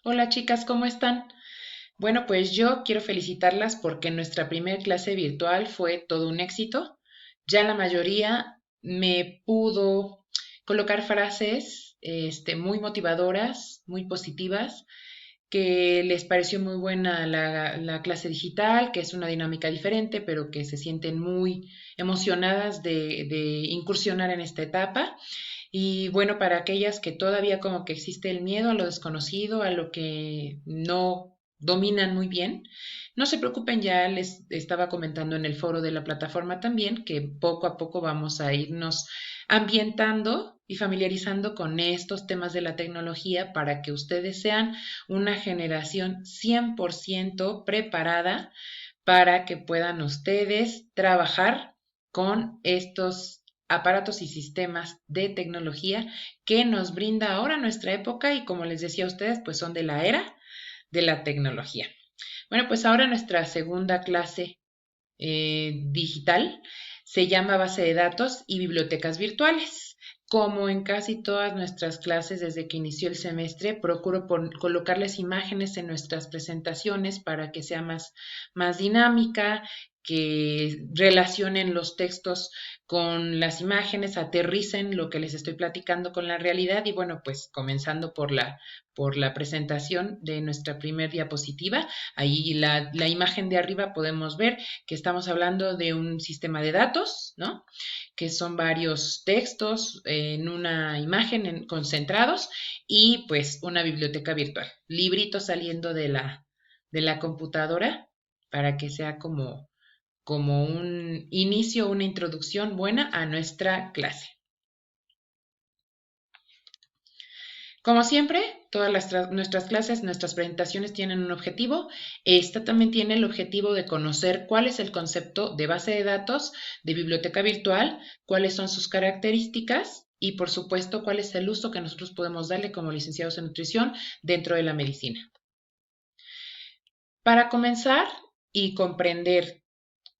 Hola chicas, ¿cómo están? Bueno, pues yo quiero felicitarlas porque nuestra primera clase virtual fue todo un éxito. Ya la mayoría me pudo colocar frases, muy motivadoras, muy positivas, que les pareció muy buena la clase digital, que es una dinámica diferente, pero que se sienten muy emocionadas de incursionar en esta etapa. Y bueno, para aquellas que todavía como que existe el miedo a lo desconocido, a lo que no dominan muy bien, no se preocupen, ya les estaba comentando en el foro de la plataforma también que poco a poco vamos a irnos ambientando y familiarizando con estos temas de la tecnología para que ustedes sean una generación 100% preparada para que puedan ustedes trabajar con estos aparatos y sistemas de tecnología que nos brinda ahora nuestra época y como les decía a ustedes, pues son de la era de la tecnología. Bueno, pues ahora nuestra segunda clase digital se llama base de datos y bibliotecas virtuales. Como en casi todas nuestras clases desde que inició el semestre, procuro colocarles imágenes en nuestras presentaciones para que sea más dinámica, que relacionen los textos con las imágenes, aterricen lo que les estoy platicando con la realidad y bueno, pues comenzando por la presentación de nuestra primer diapositiva. Ahí la imagen de arriba podemos ver que estamos hablando de un sistema de datos, ¿no? Que son varios textos en una imagen concentrados y pues una biblioteca virtual, libritos saliendo de la computadora para que sea como un inicio, una introducción buena a nuestra clase. Como siempre, nuestras clases, nuestras presentaciones tienen un objetivo. Esta también tiene el objetivo de conocer cuál es el concepto de base de datos, de biblioteca virtual, cuáles son sus características y, por supuesto, cuál es el uso que nosotros podemos darle como licenciados en nutrición dentro de la medicina. Para comenzar y comprender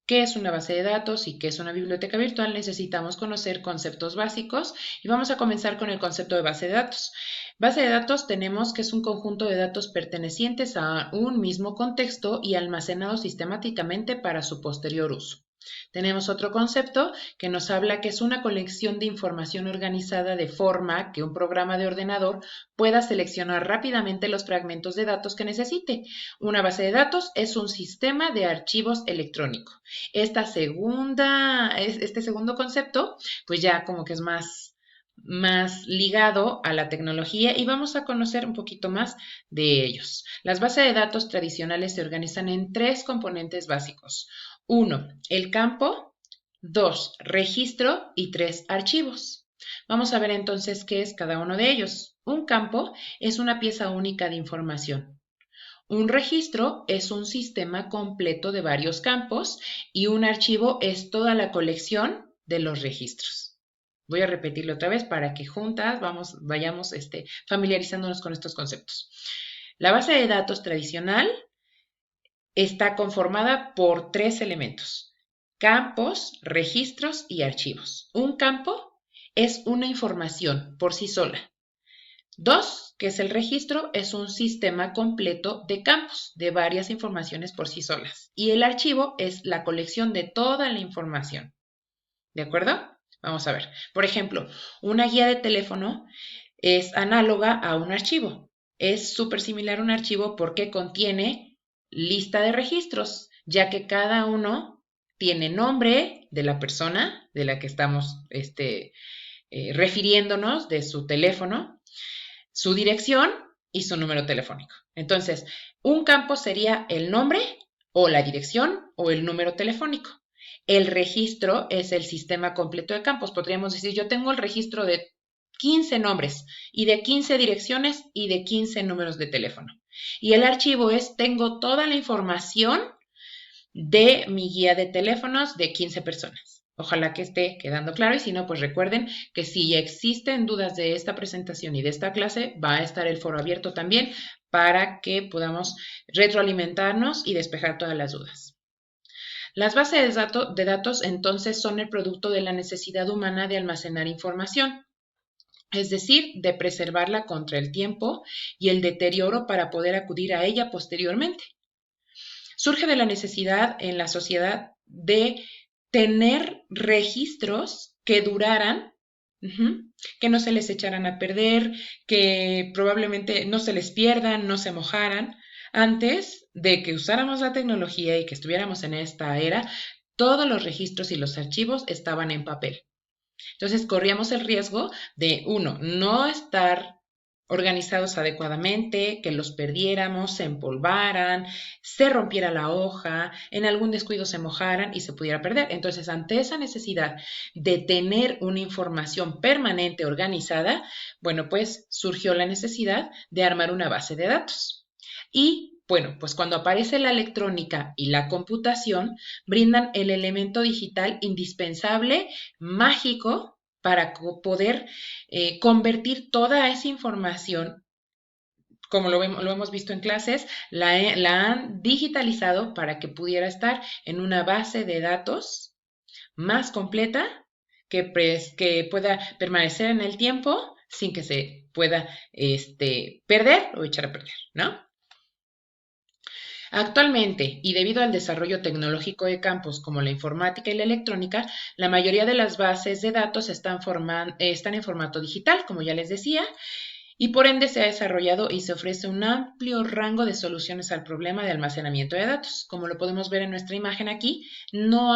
qué es una base de datos y qué es una biblioteca virtual, necesitamos conocer conceptos básicos y vamos a comenzar con el concepto de base de datos. Base de datos tenemos que es un conjunto de datos pertenecientes a un mismo contexto y almacenados sistemáticamente para su posterior uso. Tenemos otro concepto que nos habla que es una colección de información organizada de forma que un programa de ordenador pueda seleccionar rápidamente los fragmentos de datos que necesite. Una base de datos es un sistema de archivos electrónico. Este segundo concepto, pues ya como que es más ligado a la tecnología y vamos a conocer un poquito más de ellos. Las bases de datos tradicionales se organizan en tres componentes básicos. 1. El campo. 2. Registro. Y 3. Archivos. Vamos a ver entonces qué es cada uno de ellos. Un campo es una pieza única de información. Un registro es un sistema completo de varios campos y un archivo es toda la colección de los registros. Voy a repetirlo otra vez para que juntas vayamos familiarizándonos con estos conceptos. La base de datos tradicional está conformada por tres elementos: campos, registros y archivos. Un campo es una información por sí sola. Dos, que es el registro, es un sistema completo de campos, de varias informaciones por sí solas. Y el archivo es la colección de toda la información. ¿De acuerdo? Vamos a ver. Por ejemplo, una guía de teléfono es análoga a un archivo. Es súper similar a un archivo porque contiene lista de registros, ya que cada uno tiene nombre de la persona de la que estamos refiriéndonos, de su teléfono, su dirección y su número telefónico. Entonces, un campo sería el nombre o la dirección o el número telefónico. El registro es el sistema completo de campos. Podríamos decir, yo tengo el registro de 15 nombres y de 15 direcciones y de 15 números de teléfono. Y el archivo es, tengo toda la información de mi guía de teléfonos de 15 personas. Ojalá que esté quedando claro y si no, pues recuerden que si existen dudas de esta presentación y de esta clase, va a estar el foro abierto también para que podamos retroalimentarnos y despejar todas las dudas. Las bases de datos entonces son el producto de la necesidad humana de almacenar información. es decir, de preservarla contra el tiempo y el deterioro para poder acudir a ella posteriormente. Surge de la necesidad en la sociedad de tener registros que duraran, que no se les echaran a perder, que probablemente no se les pierdan, no se mojaran. Antes de que usáramos la tecnología y que estuviéramos en esta era, todos los registros y los archivos estaban en papel. Entonces corríamos el riesgo de, uno, no estar organizados adecuadamente, que los perdiéramos, se empolvaran, se rompiera la hoja, en algún descuido se mojaran y se pudiera perder. Entonces, ante esa necesidad de tener una información permanente organizada, bueno, pues surgió la necesidad de armar una base de datos. Y bueno, pues cuando aparece la electrónica y la computación, brindan el elemento digital indispensable, mágico, para poder convertir toda esa información, como lo hemos visto en clases, la han digitalizado para que pudiera estar en una base de datos más completa que pueda permanecer en el tiempo sin que se pueda perder o echar a perder, ¿no? Actualmente, y debido al desarrollo tecnológico de campos como la informática y la electrónica, la mayoría de las bases de datos están en formato digital, como ya les decía, y por ende se ha desarrollado y se ofrece un amplio rango de soluciones al problema de almacenamiento de datos. Como lo podemos ver en nuestra imagen aquí, no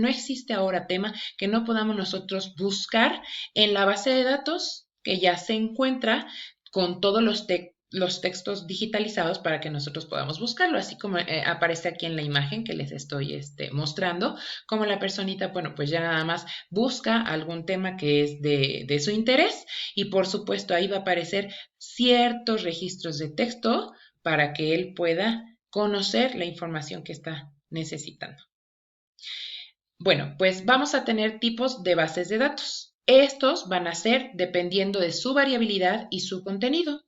existe ahora tema que no podamos nosotros buscar en la base de datos que ya se encuentra con todos los textos digitalizados para que nosotros podamos buscarlo, así como aparece aquí en la imagen que les estoy mostrando, como la personita, bueno, pues ya nada más busca algún tema que es de su interés y por supuesto ahí va a aparecer ciertos registros de texto para que él pueda conocer la información que está necesitando. Bueno, pues vamos a tener tipos de bases de datos. Estos van a ser dependiendo de su variabilidad y su contenido.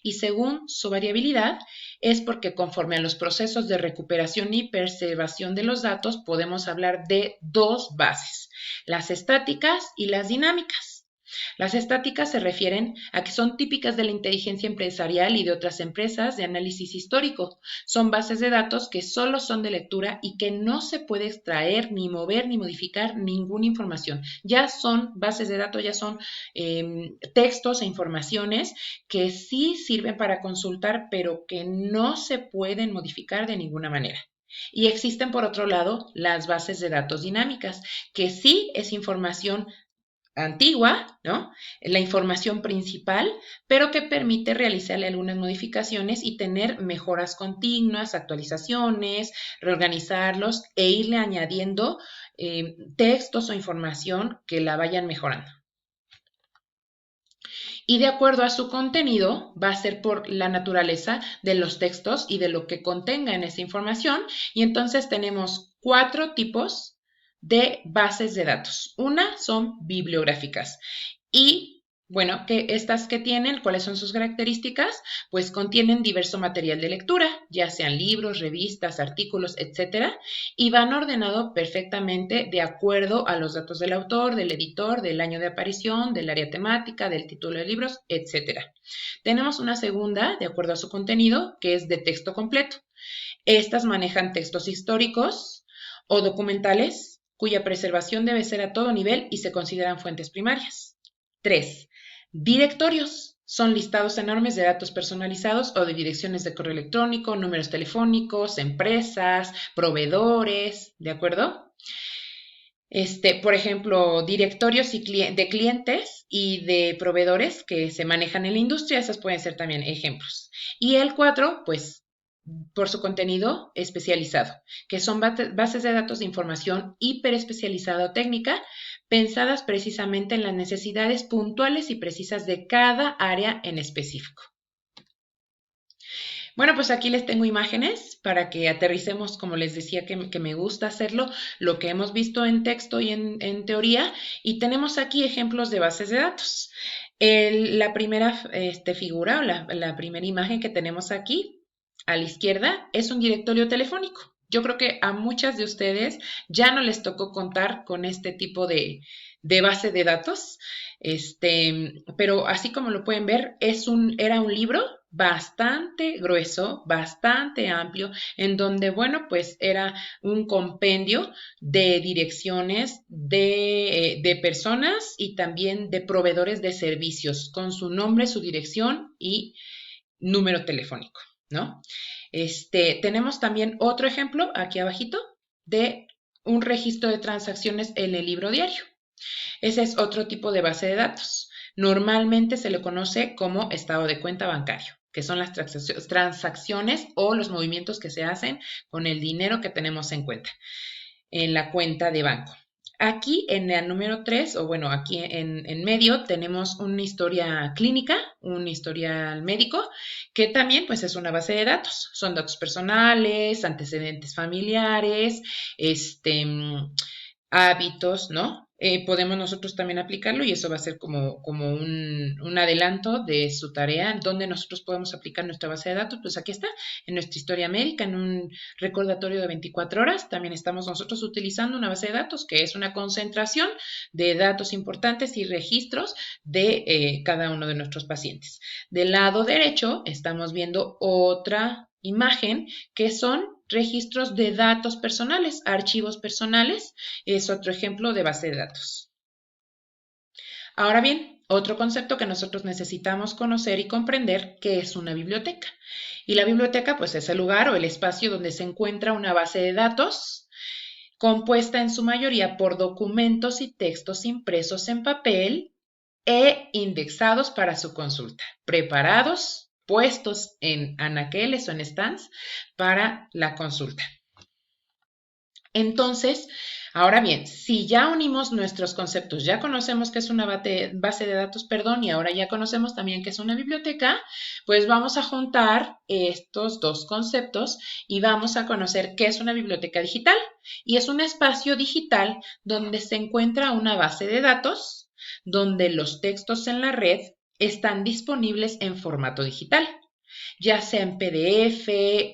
Y según su variabilidad es porque conforme a los procesos de recuperación y preservación de los datos podemos hablar de dos bases, las estáticas y las dinámicas. Las estáticas se refieren a que son típicas de la inteligencia empresarial y de otras empresas de análisis histórico. Son bases de datos que solo son de lectura y que no se puede extraer, ni mover, ni modificar ninguna información. Ya son bases de datos, ya son textos e informaciones que sí sirven para consultar, pero que no se pueden modificar de ninguna manera. Y existen, por otro lado, las bases de datos dinámicas, que sí es información antigua, ¿no? La información principal, pero que permite realizarle algunas modificaciones y tener mejoras continuas, actualizaciones, reorganizarlos e irle añadiendo textos o información que la vayan mejorando. Y de acuerdo a su contenido, va a ser por la naturaleza de los textos y de lo que contenga en esa información. Y entonces tenemos 4 tipos de bases de datos. Una son bibliográficas y bueno, estas que tienen, ¿cuáles son sus características? Pues contienen diverso material de lectura, ya sean libros, revistas, artículos, etcétera, y van ordenados perfectamente de acuerdo a los datos del autor, del editor, del año de aparición, del área temática, del título de libros, etcétera. Tenemos una segunda, de acuerdo a su contenido, que es de texto completo. Estas manejan textos históricos o documentales cuya preservación debe ser a todo nivel y se consideran fuentes primarias. 3. Directorios. Son listados enormes de datos personalizados o de direcciones de correo electrónico, números telefónicos, empresas, proveedores, ¿de acuerdo? Por ejemplo, directorios de clientes y de proveedores que se manejan en la industria, esas pueden ser también ejemplos. Y el 4, pues, por su contenido especializado, que son bases de datos de información hiperespecializada o técnica, pensadas precisamente en las necesidades puntuales y precisas de cada área en específico. Bueno, pues aquí les tengo imágenes para que aterricemos, como les decía que me gusta hacerlo, lo que hemos visto en texto y en teoría, y tenemos aquí ejemplos de bases de datos. La primera figura o la primera imagen que tenemos aquí a la izquierda es un directorio telefónico. Yo creo que a muchas de ustedes ya no les tocó contar con este tipo de de base de datos. Pero así como lo pueden ver, era un libro bastante grueso, bastante amplio, en donde, bueno, pues era un compendio de direcciones de personas y también de proveedores de servicios, con su nombre, su dirección y número telefónico, ¿no? Tenemos también otro ejemplo aquí abajito de un registro de transacciones en el libro diario. Ese es otro tipo de base de datos. Normalmente se le conoce como estado de cuenta bancario, que son las transacciones o los movimientos que se hacen con el dinero que tenemos en cuenta, en la cuenta de banco. Aquí en el número 3, o bueno, aquí en medio, tenemos una historia clínica, un historial médico, que también pues es una base de datos. Son datos personales, antecedentes familiares, hábitos, ¿no? Podemos nosotros también aplicarlo y eso va a ser como un adelanto de su tarea, donde nosotros podemos aplicar nuestra base de datos. Pues aquí está, en nuestra historia médica, en un recordatorio de 24 horas, también estamos nosotros utilizando una base de datos que es una concentración de datos importantes y registros de cada uno de nuestros pacientes. Del lado derecho estamos viendo otra imagen que son registros de datos personales, archivos personales, es otro ejemplo de base de datos. Ahora bien, otro concepto que nosotros necesitamos conocer y comprender, que es una biblioteca. Y la biblioteca, pues, es el lugar o el espacio donde se encuentra una base de datos compuesta en su mayoría por documentos y textos impresos en papel e indexados para su consulta, preparados, puestos en anaqueles o en stands para la consulta. Entonces, ahora bien, si ya unimos nuestros conceptos, ya conocemos que es una base de datos, perdón, y ahora ya conocemos también que es una biblioteca, pues vamos a juntar estos dos conceptos y vamos a conocer qué es una biblioteca digital. Y es un espacio digital donde se encuentra una base de datos, donde los textos en la red están disponibles en formato digital, ya sea en PDF,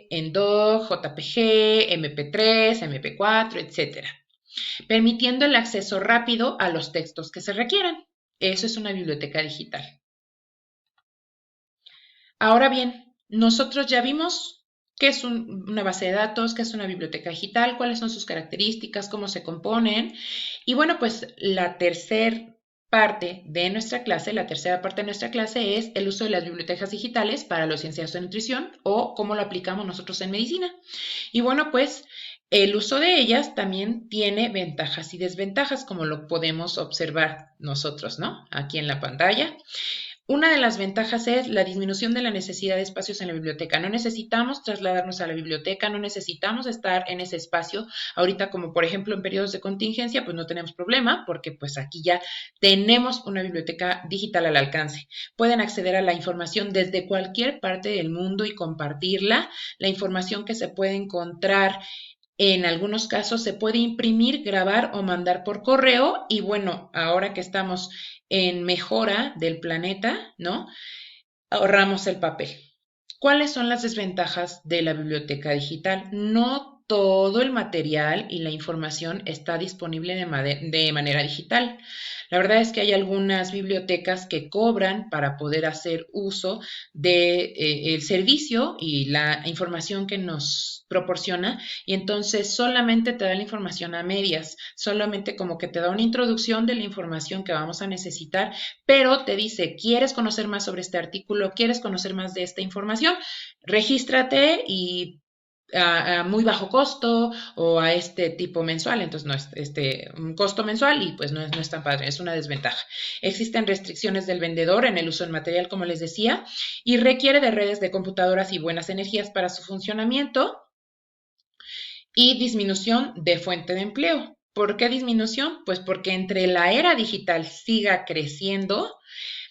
en DOC, JPG, MP3, MP4, etc., permitiendo el acceso rápido a los textos que se requieran. Eso es una biblioteca digital. Ahora bien, nosotros ya vimos qué es una base de datos, qué es una biblioteca digital, cuáles son sus características, cómo se componen. Y bueno, pues la tercera parte de nuestra clase, la tercera parte de nuestra clase es el uso de las bibliotecas digitales para los cienciados de nutrición o cómo lo aplicamos nosotros en medicina. Y bueno, pues el uso de ellas también tiene ventajas y desventajas, como lo podemos observar nosotros, ¿no? Aquí en la pantalla. Una de las ventajas es la disminución de la necesidad de espacios en la biblioteca. No necesitamos trasladarnos a la biblioteca, no necesitamos estar en ese espacio. Ahorita, como por ejemplo en periodos de contingencia, pues no tenemos problema porque pues aquí ya tenemos una biblioteca digital al alcance. Pueden acceder a la información desde cualquier parte del mundo y compartirla. La información que se puede encontrar en algunos casos se puede imprimir, grabar o mandar por correo y bueno, ahora que estamos en mejora del planeta, ¿no? Ahorramos el papel. ¿Cuáles son las desventajas de la biblioteca digital? No todo el material y la información está disponible de manera digital. La verdad es que hay algunas bibliotecas que cobran para poder hacer uso del servicio y la información que nos proporciona y entonces solamente te da la información a medias, solamente como que te da una introducción de la información que vamos a necesitar, pero te dice, ¿quieres conocer más sobre este artículo? ¿Quieres conocer más de esta información? Regístrate y a muy bajo costo o a este tipo mensual, entonces no es un costo mensual y pues no es tan padre, es una desventaja. Existen restricciones del vendedor en el uso del material, como les decía, y requiere de redes de computadoras y buenas energías para su funcionamiento y disminución de fuente de empleo. ¿Por qué disminución? Pues porque entre la era digital siga creciendo,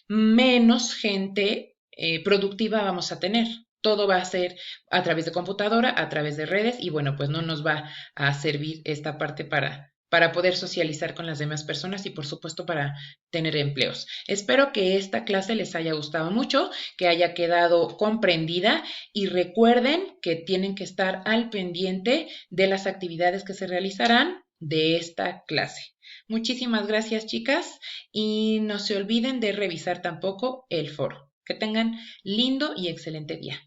menos gente productiva vamos a tener. Todo va a ser a través de computadora, a través de redes y bueno, pues no nos va a servir esta parte para poder socializar con las demás personas y por supuesto para tener empleos. Espero que esta clase les haya gustado mucho, que haya quedado comprendida y recuerden que tienen que estar al pendiente de las actividades que se realizarán de esta clase. Muchísimas gracias, chicas, y no se olviden de revisar tampoco el foro. Que tengan lindo y excelente día.